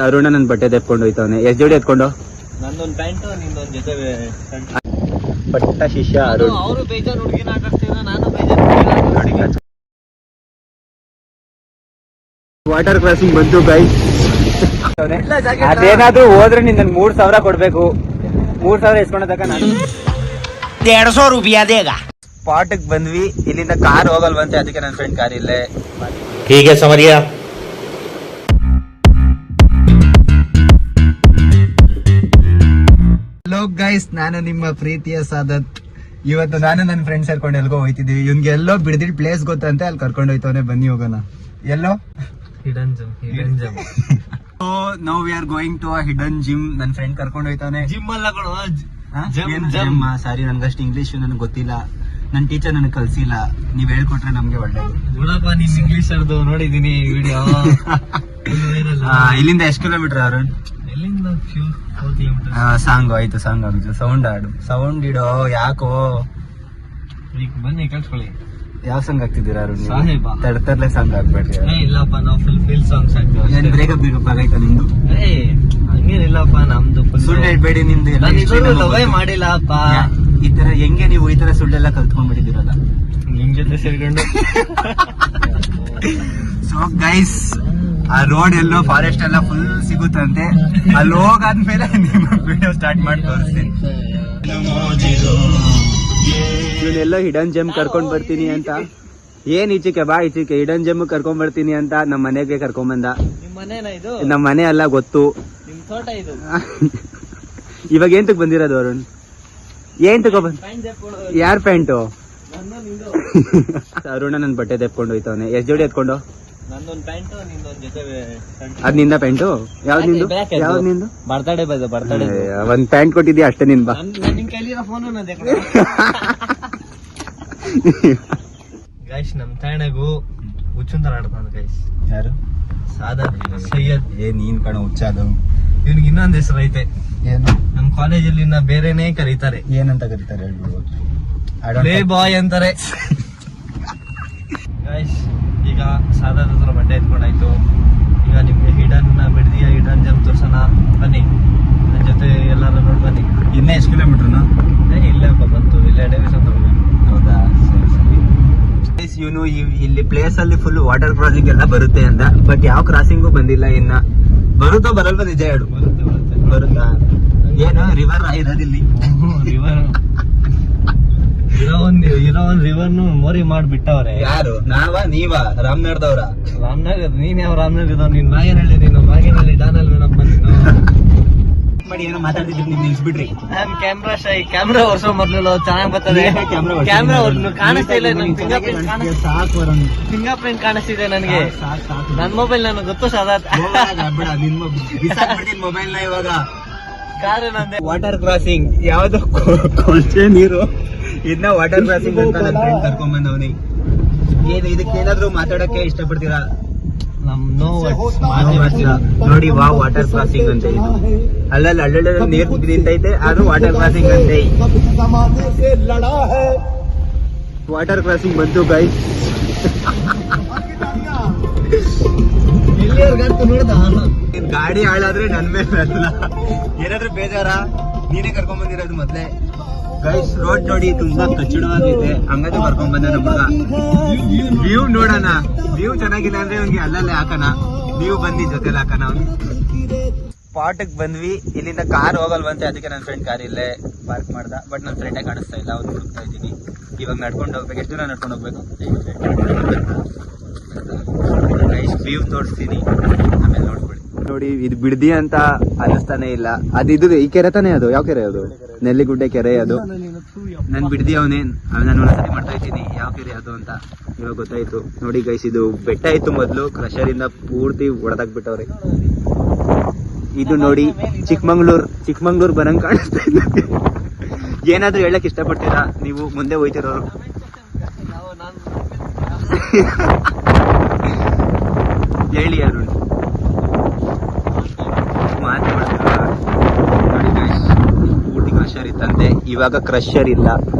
ಅರುಣ ನನ್ ಬಟ್ಟೆ ತೆಪ್ಕೊಂಡು ಹೋಯ್ತವನೆ. ಎಷ್ಟ್ ಜೋಡಿ ಎತ್ಕೊಂಡು? ನಂದೊಂದ್ ಪ್ಯಾಂಟು, ನಿಂದೊಂದ್ ಜೊತೆ ಪಟ್ಟ ಶಿಷ್ಯ ಅರುಣ್. ಅವರು ಬೇಜಾರ್ ಹುಡುಗಿನ ಆಟಾಡ್ತಿದ್ರು, ನಾನು ಬೇಜಾರ್. ವಾಟರ್ ಕ್ರಾಸಿಂಗ್ ಬಂತು ಗೈಸ್. ಅದೇನಾದ್ರೂ ಹೋದ್ರೆ ನಿನ್ 3,000 ಕೊಡ್ಬೇಕು. 3,000 ಇಸ್ಕೊಂಡದಕ್ಕ ನಾನು 150 ರೂಪಾಯಿ ದೇಗ. ಸ್ಪಾಟ್ ಬಂದ್ವಿ. ಇಲ್ಲಿಂದ ಕಾರ್ ಹೋಗಲ್ವಂತೆ, ಅದಕ್ಕೆ ನನ್ನ ಫ್ರೆಂಡ್ ಕಾರ್ ಇಲ್ಲೇ. ಹೀಗೆ ಸಮರಿಯಾ. ಹಲೋ ಗೈಸ್, ನಾನು ನಿಮ್ಮ ಪ್ರೀತಿಯ ಸಾದತ್. ಇವತ್ತು ನಾನು ನನ್ನ ಫ್ರೆಂಡ್ಸ್ ಸೇರ್ಕೊಂಡು ಎಲ್ಗೋ ಹೋಯ್ತಿದೀವಿ. ಇವ್ನ್ಗೆ ಎಲ್ಲೋ ಬಿಡ್ದಿಡ್ ಪ್ಲೇಸ್ ಗೊತ್ತಂತೆ, ಅಲ್ಲಿ ಕರ್ಕೊಂಡು ಹೋಯ್ತವನೆ. ಬನ್ನಿ ಹೋಗೋಣ. ಎಲ್ಲೋ hidden gem. So now we are going to a hidden gem. ನನ್ನ ಫ್ರೆಂಡ್ ಕರ್ಕೊಂಡು ಹೋಯ್ತವನೆ. ಜಿಮ್ ಅಲ್ಲ ಕಣೋ, ಸಾರಿ, ನನ್ಗಷ್ಟು ಇಂಗ್ಲಿಷ್ ನನಗೆ ಗೊತ್ತಿಲ್ಲ. ನನ್ನ ಟೀಚರ್ ನನಗೆ ಕಲ್ಸಿಲ್ಲ. ನೀವ್ ಹೇಳ್ಕೊಟ್ರೆ ನಮ್ಗೆ ಒಳ್ಳೇದು. ನೋಡಪ್ಪ, ನೀನ್ ಇಂಗ್ಲಿಷ್ ಅರ್ದು ನೋಡಿದೀನಿ ವಿಡಿಯೋ. ಇಲ್ಲಿಂದ ಎಷ್ಟು ಕಿಲೋಮೀಟರ್ ಅರುಣ್? ಎಲ್ಲಿಂದ? 4 ಕಿಲೋಮೀಟರ್. ಸಾಂಗ್ ಆಯ್ತು, ಸಾಂಗ್ ಆಗುತ್ತೆ. ಸೌಂಡ್ ಆಡು, ಸೌಂಡ್ ಇಡೋ. ಯಾಕೋ ಈಗ ಬನ್ನಿ ಕಳ್ಸ್ಕೊಳ್ಳಿ. ಯಾವ ಸಾಂಗ್ ಆಗ್ತಿದ್ದೀರಾ ಅರುಣ್? ಸಾಹೇಬ. ತಡ್ತರ್ಲೆ ಸಾಂಗ್ ಆಗ್ಬೇಡ್ರಿ. ಇಲ್ಲಪ್ಪ, ನಾವು ಫುಲ್ ಸಾಂಗ್ಸ್ ಆಗ್ತೀವಿ. ಬ್ರೇಕಪ್ ಆಗೈತಾ ನಿಮ್ದು? ಹಂಗೇನಿಲ್ಲಪ್ಪ, ನಮ್ದು ಸುಳ್ಳು ಹೇಳ್ಬೇಡಿ. ನಿಮ್ದು ಲವೇ ಮಾಡಿಲ್ಲಪ್ಪ. ಈ ತರ ಹೆಂಗೆ ನೀವು ಈ ತರ ಸುಳ್ಳೆಲ್ಲ ಕಲ್ತ್ಕೊಂಡ್ಬಿಟ್ಟಿದ್ದೀರಲ್ಲ ನಿಮ್ ಜೊತೆ ಸೇರ್ಕೊಂಡು. ಸೊ ಗೈಸ್, ಆ ರೋಡ್ ಎಲ್ಲೋ ಫಾರೆಸ್ಟ್ ಎಲ್ಲ ಫುಲ್ ಸಿಗುತ್ತಂತೆ. ಅಲ್ಲಿ ಹೋಗಾದ್ಮೇಲೆ ನಿಮ್ಮ ವಿಡಿಯೋ ಸ್ಟಾರ್ಟ್ ಮಾಡಿ ತೋರಿಸ್ತೀನಿ. ಇವನೆಲ್ಲೋ ಹಿಡನ್ ಜೆಮ್ ಕರ್ಕೊಂಡ್ ಬರ್ತೀನಿ ಅಂತ. ಏನ್ ಈಚೆಗೆ ಬಾ, ಈಚೆಗೆ ಹಿಡನ್ ಜೆಮ್ ಕರ್ಕೊಂಡ್ ಬರ್ತೀನಿ ಅಂತ ನಮ್ಮ ಮನೆಗೆ ಕರ್ಕೊಂಡ್ ಬಂದ. ನಿಮ್ ಮನೇನ ಇದು? ನಮ್ಮ ಮನೆ ಅಲ್ಲ, ಗೊತ್ತು. ನಿಮ್ ತೋಟ ಇದು. ಇವಾಗ ಏಂತಕ್ ಬಂದಿರೋದು ಅರುಣ್? ಏನ್ ತಗೊಬಂದ್? ಯಾರ್ ಪ್ಯಾಂಟು? ಅರುಣ ನನ್ ಬಟ್ಟೆ ತೆಪ್ಕೊಂಡು ಹೋಯ್ತವನೆ. ಎಷ್ಟ್ ಜೋಡಿ ಎತ್ಕೊಂಡು? ನಂದೊಂದ್ ಪ್ಯಾಂಟು, ನಿಂದೊಂದ್ ಜೊತೆ. ಅದ್ ನಿಂದ ಪ್ಯಾಂಟು? ಯಾವ್ದು ನಿಂದು? ಯಾವ್ದು ನಿಂದು? ಬರ್ತಡೇ ಒಂದ್ ಪ್ಯಾಂಟ್ ಕೊಟ್ಟಿದ್ಯಾ ಅಷ್ಟೇ. ನಿನ್ ಬಾ. ನಿನ್ ಕೈಲಿರೋ ಫೋನ್ ಗೈಸ್, ನಮ್ ತಾಣಗೂ ಹುಚ್ಚುಂತರ ಆಡ್ತಾನ ಗೈಸ್. ಯಾರು? ಸಾದತ್ ಸೈಯದ್. ನೀನ್ ಕಣ ಹುಚ್ಚಾದು. ಇವ್ನಿಗೆ ಇನ್ನೊಂದ್ ಹೆಸರು ಐತೆ. ಏನು? ನಮ್ ಕಾಲೇಜಲ್ಲಿ ಬೇರೆನೇ ಕರೀತಾರೆ. ಏನಂತ ಕರೀತಾರೆ ಹೇಳ್ಬಿಡ್ಬೋದು. ಪ್ಲೇ ಬಾಯ್ ಅಂತಾರೆ. ಗೈಸ್, ಈಗ ಸಾದತ್ ಹತ್ರ ಬಟ್ಟೆ ಎತ್ಕೊಂಡಾಯ್ತು. ಈಗ ನಿಮ್ಗೆ ಹಿಡನ್ ಬಿಡ್ದಿಯ ಹಿಡನ್ ಜಮ್ ತೋರ್ಸೋಣ. ಬನ್ನಿ ನನ್ನ ಜೊತೆ ಎಲ್ಲಾರು ನೋಡಿ ಬನ್ನಿ. ಇನ್ನ ಎಷ್ಟು ಕಿಲೋಮೀಟರ್ನ? ಇಲ್ಲಪ್ಪ, ಬಂತು. ಇಲ್ಲೇ ಡೈವಿಷನ್. ಹೌದಾ? ಸರಿ. ಇವನು ಇಲ್ಲಿ ಪ್ಲೇಸ್ ಅಲ್ಲಿ ಫುಲ್ ವಾಟರ್ ಕ್ರಾಸಿಂಗ್ ಎಲ್ಲ ಬರುತ್ತೆ ಅಂತ, ಬಟ್ ಯಾವ ಕ್ರಾಸಿಂಗು ಬಂದಿಲ್ಲ. ಇನ್ನ ಬರುತ್ತೋ ಬರಲ್ವ? ನಿಜ ಹೇಳು. ಬರುತ್ತಾ? ಏನು ರಿವರ್ ಇರೋದಿಲ್ಲಿ? ಇರೋ ಒಂದ್ ರಿವರ್ನು ಮೋರಿ ಮಾಡ್ಬಿಟ್ಟವ್ರೆ. ಯಾರು? ನಾವ ನೀವ? ರಾಮನಗರದವ್ರ? ರಾಮನಗರ? ನೀನ್ ಯಾವ ರಾಮನಗರದವ್? ನೀನ್ ಮಾಗೇನಹಳ್ಳಿ. ನೀನು ಮಾಗೇನಹಳ್ಳಿ ಡಾನಲ್ ಮೇಡಮ್ ಮಾಡಿ ಏನೋ ಮಾತಾಡ್ತಿದ್ರಿ, ನೀವು ನಿಲ್ಸ್ಬಿಟ್ರಿ. ನಾನ್ ಕ್ಯಾಮ್ರಾ ಶೈ. ಕ್ಯಾಮ್ರಾ ವರ್ಷ ಮೊದ್ಲು ಚೆನ್ನಾಗ್ ಬರ್ತದೆ. ಕ್ಯಾಮ್ರಾ ಕಾಣಿಸ್ತಾ ಇಲ್ಲ. ಫಿಂಗರ್ ಪ್ರಿಂಟ್ ಕಾಣಿಸ್ತಿದೆ ನನಗೆ. ನನ್ ಮೊಬೈಲ್ ನನಗೆ ಗೊತ್ತು ಸಾದತ್. ಮೊಬೈಲ್ ನ ಇವಾಗ ಕಾರ್ ನಂದೆ. ವಾಟರ್ ಕ್ರಾಸಿಂಗ್ ಯಾವ್ದು? ಕೊಳಚೆ ನೀರು. ಇದನ್ನ ವಾಟರ್ ಕ್ರಾಸಿಂಗ್ ಅಂತ ನನ್ನ ಫ್ರೆಂಡ್ ಕರ್ಕೊಂಡ್ ಬಂದವನಿ. ಏನು ಇದಕ್ಕೆ ಏನಾದ್ರು ಮಾತಾಡಕ್ಕೆ ಇಷ್ಟಪಡ್ತೀರಾ? ನೋಡಿ, ವಾಟರ್ ಕ್ರಾಸಿಂಗ್ ಅಂತ ಇದು. ಅಲ್ಲಲ್ಲಿ ನೀರು ನಿಂತೈತೆ, ಅದು ವಾಟರ್ ಕ್ರಾಸಿಂಗ್ ಅಂತೆ. ವಾಟರ್ ಕ್ರಾಸಿಂಗ್ ಬಂತು ಗೈಸ್. ಗಾಡಿ ಹಾಳಾದ್ರೆ ನನ್ ಮೇಲೆ ಅಲ್ಲ. ಏನಾದ್ರೂ ಬೇಜಾರ? ನೀನೇ ಕರ್ಕೊಂಡ್ ಬಂದಿರೋದು ಮೊದ್ಲೇ. ಗೈಸ್, ರೋಡ್ ನೋಡಿ ತುಂಬಾ ಕಚ್ಚಡವಾಗಿದೆ. ಹಂಗಾದ್ರೆ ಕರ್ಕೊಂಡ್ ಬಂದ ನಮಗ. ವ್ಯೂ ನೋಡೋಣ. ವ್ಯೂ ಚೆನ್ನಾಗಿಲ್ಲ ಅಂದ್ರೆ ಅವ್ನಿಗೆ ಅಲ್ಲಲ್ಲೇ ಹಾಕೋಣ. ನೀವು ಬನ್ನಿ, ಜೊತೆಲಿ ಹಾಕೋಣ. ಸ್ಪಾಟ್ ಬಂದ್ವಿ. ಇಲ್ಲಿಂದ ಕಾರ್ ಹೋಗಲ್ವಂತೆ, ಅದಕ್ಕೆ ನನ್ನ ಫ್ರೆಂಡ್ ಕಾರ್ ಇಲ್ಲೇ ಪಾರ್ಕ್ ಮಾಡ್ದ. ಬಟ್ ನನ್ನ ಫ್ರೆಂಡೇ ಕಾಣಿಸ್ತಾ ಇಲ್ಲ. ಅವ್ನು ಹುಡುಕ್ತಾ ಇದ್ದೀನಿ. ಇವಾಗ ನಡ್ಕೊಂಡು ಹೋಗ್ಬೇಕು. ಎಷ್ಟು ದೂರ ನಡ್ಕೊಂಡು ಹೋಗ್ಬೇಕು? ಗೈಸ್, ವ್ಯೂ ತೋರಿಸ್ತೀನಿ, ಆಮೇಲೆ ನೋಡ್ಬಿಡಿ. ನೋಡಿ, ಇದು ಬಿಡ್ದಿ ಅಂತ ಅನ್ನಿಸ್ತಾನೆ ಇಲ್ಲ. ಇದು ಈ ಕೆರೆ ತಾನೇ? ಅದು ಯಾವ ಕೆರೆ? ಅದು ನೆಲ್ಲಿಗುಡ್ಡೆ ಕೆರೆ. ಅದು ನನ್ ಬಿಡ್ದಿ ಅವನೇ. ನಾನು ಸರಿ ಮಾಡ್ತಾ ಇದ್ದೀನಿ ಯಾವ ಕೆರೆ ಅದು ಅಂತ. ಇವಾಗ ಗೊತ್ತಾಯ್ತು. ನೋಡಿ ಗೈಸ್, ಇದು ಬೆಟ್ಟ ಇತ್ತು ಮೊದ್ಲು. ಕ್ರಷರ್ ಇಂದ ಪೂರ್ತಿ ಹೊಡೆದಾಕ್ಬಿಟ್ಟವ್ರೆ. ಇದು ನೋಡಿ ಚಿಕ್ಕಮಂಗ್ಳೂರ್ ಬರಂಗ್ ಕಾಣಿಸ್ತಾ ಇದೆ. ಏನಾದ್ರೂ ಹೇಳಕ್ ಇಷ್ಟಪಡ್ತೀರಾ ನೀವು? ಮುಂದೆ ಹೋಯ್ತಿರೋರು ಹೇಳಿ. ಯಾರು ಪೂರ್ತಿ ಕ್ರಷರ್ ಇತ್ತಂತೆ, ಇವಾಗ ಕ್ರಷರ್ ಇಲ್ಲ.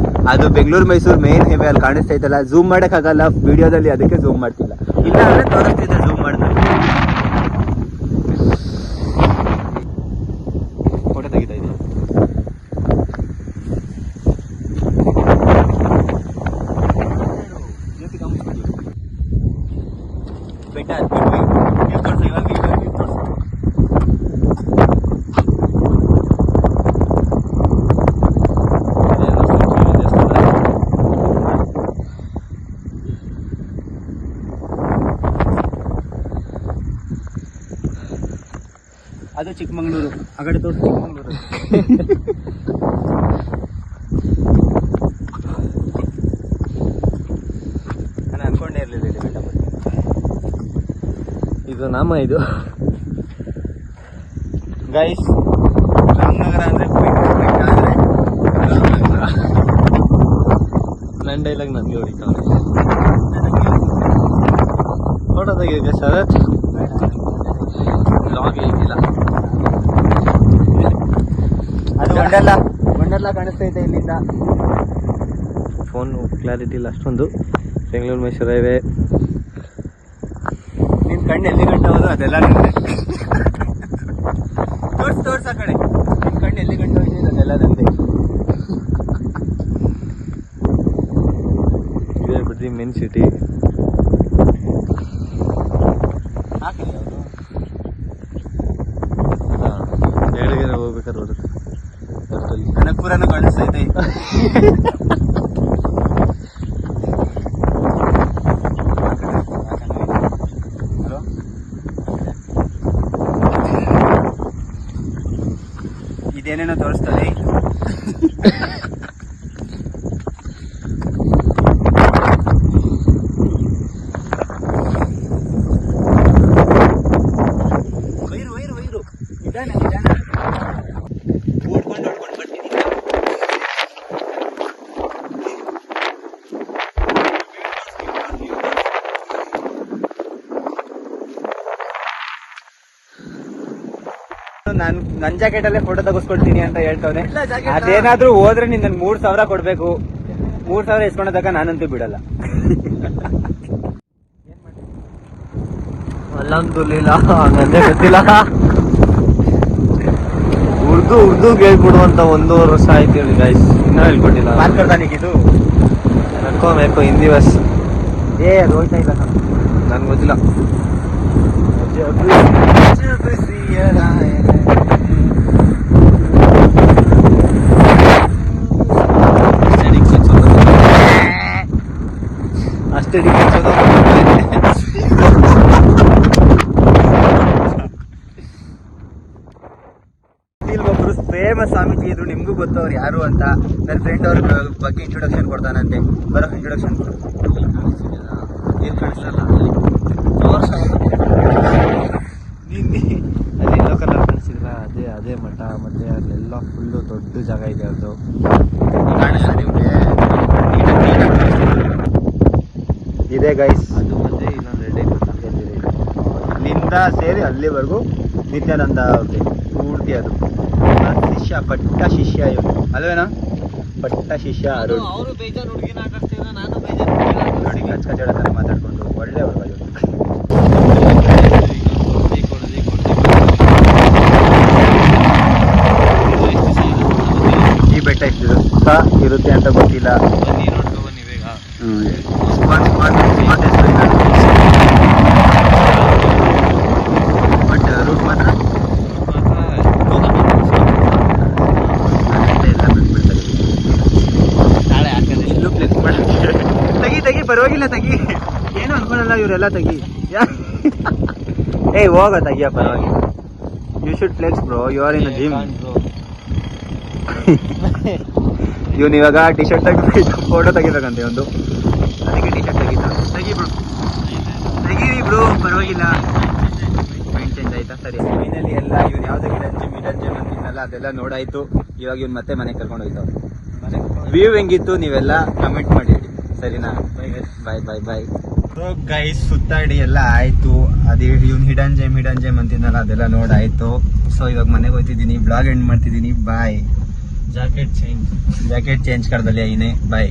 ಅದು ಬೆಂಗಳೂರು ಮೈಸೂರು ಮೇನ್ ಹೈವೇ ಅಲ್ಲಿ ಕಾಣಿಸ್ತಾ ಇತ್ತಲ್ಲ. ಝೂಮ್ ಮಾಡಕ್ ಆಗಲ್ಲ ವಿಡಿಯೋದಲ್ಲಿ, ಅದಕ್ಕೆ ಝೂಮ್ ಮಾಡ್ತಿಲ್ಲ. ಇಲ್ಲ ಅಂದ್ರೆ ತೋರಿಸ್ತಿದ್ದೆ ಝೂಮ್ ಮಾಡಿದ್ರೆ. ಅದು ಚಿಕ್ಕಮಂಗ್ಳೂರು, ಆ ಕಡೆ ತೋರಿಸಿ ಚಿಕ್ಕಮಂಗ್ಳೂರು. ನಾನು ಅನ್ಕೊಂಡೇ ಇರಲಿಲ್ಲ ಇಲ್ಲಿ ಬೆಟ್ಟ ಬಗ್ಗೆ. ಇದು ನಾಮ ಇದು ಗೈಸ್, ರಾಮನಗರ ಅಂದ್ರೆ ಬೆಟ್ಟ ಅಂದ್ರೆ ರಾಮನಗರ. ನನ್ನ ಡೈಲಾಗ್ ನನಗೆ ಹೊಡಿತಾವೆ. ಫೋಟೋ ತೆಗಿಯೋಕೆ ಶರತ್ ಲಾಗ್ ಐತಿಲ್ಲ. ಅದು ವಂಡರ್ಲಾ ಕಾಣಿಸ್ತೈತೆ ಇಲ್ಲಿಂದ. ಫೋನ್ ಕ್ಲಾರಿಟಿ ಇಲ್ಲ ಅಷ್ಟೊಂದು. ಬೆಂಗಳೂರು ಮೈಸೂರು ಹೈವೇ. ನಿನ್ ಕಣ್ಣು ಎಲ್ಲಿ ಗಂಟೆ ಹೋದ್ರು ಅದೆಲ್ಲ ನಿಂದೆ. ತೋರ್ಸ ಆ ಕಡೆ. ನಿನ್ ಕಣ್ಣು ಎಲ್ಲಿ ಗಂಟೆ ಹೋಗಿದೆ ಅದೆಲ್ಲ ನಂದೆ. ಇದೇ ಬಿಡ್ರಿ ಮೇನ್ ಸಿಟಿ. ಎಡಗಡೆ ಹೋಗ್ಬೇಕಾದ್ರೆ ಬರುತ್ತೆ. ಕನಕಪುರನೂ ಕಾಣಿಸ್ತೈತೆ. ಇದೇನೇನೋ ತೋರಿಸ್ತಾರೆ. ವೈರು ಇದಾನೆ ಓಡ್ಕೊಂಡು ಬರ್ತೀನಿ. ನಾನು ನನ್ ಜಾಕೆಟ್ ಅಲ್ಲೇ ಫೋಟೋ ತಗಸ್ಕೊಡ್ತೀನಿ ಅಂತ ಹೇಳ್ತವ್ನೆ. ಅದೇನಾದ್ರೂ ಹೋದ್ರೆ ನೀನ್ ನನ್ 3,000 ಕೊಡ್ಬೇಕು. 3,000 ಇಸ್ಕೊಂಡಾಗ ನಾನಂತೂ ಬಿಡಲ್ಲ. ಅಲ್ಹಮ್ದುಲಿಲ್ಲಾ, ನಂದೇ ಗೊತ್ತಿಲ್ಲ. ಉರ್ದು ಹೇಳ್ಕೊಡುವಂತ 1.5 ವರ್ಷ ಆಯ್ತು ಹೇಳಿ ಗೈಸ್, ಇನ್ನೂ ಹೇಳ್ಕೊಟ್ಟಿಲ್ಲ. ಮಾರ್ಕರ್ದಾನಿಗಿದು ನಡ್ಕೋಬೇಕು ಹಿಂದಿ ಬಸ್. ಅದು ಹೋಯ್ತಾ ಇಲ್ಲ ನನ್ಗೆ ಗೊತ್ತಿಲ್ಲ. ಅಷ್ಟೇ ಒಬ್ರು ಫೇಮಸ್ ಸ್ವಾಮೀಜಿ ಇದ್ರು, ನಿಮ್ಗೂ ಗೊತ್ತವ್ರು ಯಾರು ಅಂತ. ನನ್ನ ಫ್ರೆಂಡ್ ಅವ್ರ ಬಗ್ಗೆ ಇಂಟ್ರೊಡಕ್ಷನ್ ಕೊಡ್ತಾನಂತೆ. ಬರೋ ಇಂಟ್ರೊಡಕ್ಷನ್ ಕೊಡು. ಏನ್ ಕಾಣಿಸಲ್ಲ ಅಲ್ಲಿ ಎಲ್ಲೋ ಕಲರ್ ಕಾಣಿಸಿದ್ರ ಅದೇ ಮಠ. ಮತ್ತೆ ಅಲ್ಲೆಲ್ಲ ಫುಲ್ಲು ದೊಡ್ಡ ಜಾಗ ಇದೆ. ಅದು ಇದೆ ಗೈಸ್. ಅದು ಮತ್ತೆ ಇನ್ನೊಂದು ಇಲ್ಲಿಂದ ಸೇರಿ ಅಲ್ಲಿವರೆಗೂ ನಿತ್ಯಾನಂದ ಅವ್ರಿಗೆ ಪೂರ್ತಿ. ಅದು ಶಿಷ್ಯ, ಪಟ್ಟ ಶಿಷ್ಯ ಇವನು ಅಲ್ವೇನಾ? ಪಟ್ಟ ಶಿಷ್ಯ ಅರುಣ್. ಅವರು ಬೇಜಾರು ಹುಡುಗಿನ ಆಟಾಡ್ತಿದ್ರ, ನಾನು ಬೇಜಾರು ನೋಡಿ ಕಚ್ಕಜೋಳ ಥರ ಮಾತಾಡ್ಕೊಂಡು ಒಳ್ಳೆ ಹುಡುಗ. ಈ ಬೆಟ್ಟ ಎಷ್ಟು ಸುತ್ತ ಇರುತ್ತೆ ಅಂತ ಗೊತ್ತಿಲ್ಲ. ಬಟ್ ರೂಟ್ ಮಾತ್ರ ತೆಗಿ ಪರವಾಗಿಲ್ಲ, ತೆಗಿ. ಏನು ಅನ್ಕೊಳಲ್ಲ ಇವರೆಲ್ಲ, ತೆಗಿ. ಏಯ್ ಹೋಗ ತೆಗಿಯ, ಪರವಾಗಿಲ್ಲ. You should flex bro, you are in gym. ಇವನು ಇವಾಗ ಟಿ ಶರ್ಟ್ ತೆಗಿ ಫೋಟೋ ತೆಗಿಬೇಕಂತೆ ಒಂದು, ಅದಕ್ಕೆ ಟಿ ಶರ್ಟ್ ತೆಗಿ ಬ್ರೋ ಪರವಾಗಿಲ್ಲ. ಮೈಂಡ್ ಚೇಂಜ್ ಆಯ್ತಾ? ಸರಿ. ಮೈನಲ್ಲಿ ಎಲ್ಲ ಇವ್ನು ಯಾವ್ದು ಗಿಡಂಜಮ್ ಅಂತಿದ್ನಲ್ಲ ಅದೆಲ್ಲ ನೋಡಾಯ್ತು. ಇವಾಗ ಇವ್ನು ಮತ್ತೆ ಮನೆಗೆ ಕರ್ಕೊಂಡು ಹೋಯ್ತಾವ. ವ್ಯೂ ಹೆಂಗಿತ್ತು ನೀವೆಲ್ಲ ಕಮೆಂಟ್ ಮಾಡಿ ಹೇಳಿ, ಸರಿನಾ? ಬಾಯ್. ಗೈಸ್, ಸುತ್ತಾಡಿ ಎಲ್ಲ ಆಯ್ತು. ಅದೇ ಇವ್ನು ಹಿಡನ್ ಜೇಮ್ ಅಂತಿದ್ನಲ್ಲ ಅದೆಲ್ಲ ನೋಡಾಯ್ತು. ಸೊ ಇವಾಗ ಮನೆಗೆ ಹೋಗ್ತಿದ್ದೀನಿ, ಬ್ಲಾಗ್ ಎಂಡ್ ಮಾಡ್ತಿದ್ದೀನಿ. ಬಾಯ್. ಜಾಕೆಟ್ ಚೇಂಜ್ कर दलिया इन्हें. बाय.